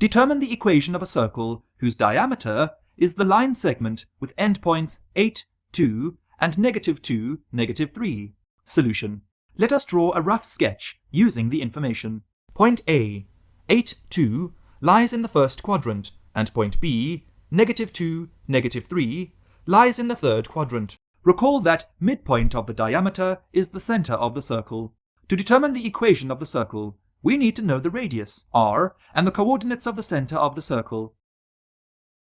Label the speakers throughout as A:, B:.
A: determine the equation of a circle whose diameter is the line segment with endpoints 8, 2, and -2, -3. Solution. Let us draw a rough sketch using the information. Point A, 8, 2, lies in the first quadrant, and point B, -2, -3, lies in the third quadrant. Recall that midpoint of the diameter is the center of the circle. To determine the equation of the circle, we need to know the radius, r, and the coordinates of the center of the circle.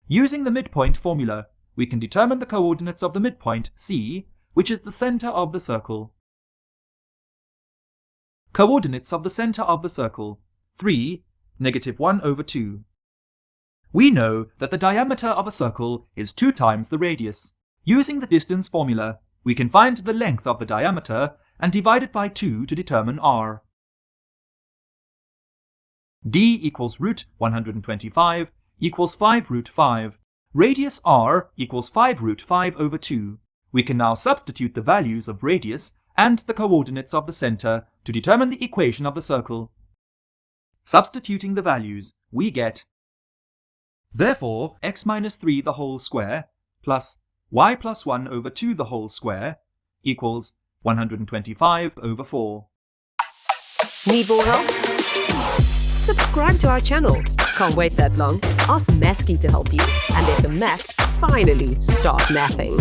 A: Using the midpoint formula, we can determine the coordinates of the midpoint, c, which is the center of the circle. Coordinates of the center of the circle, 3, -1/2. We know that the diameter of a circle is 2 times the radius. Using the distance formula, we can find the length of the diameter and divide it by 2 to determine r. D equals √125 equals 5√5. Radius r equals 5√5/2. We can now substitute the values of radius and the coordinates of the center to determine the equation of the circle. Substituting the values, we get, therefore, x minus 3 the whole square plus y plus 1/2 the whole square equals 125/4.
B: Need more help? Subscribe to our channel. Can't wait that long? Ask Masky to help you and let the math finally start mathing.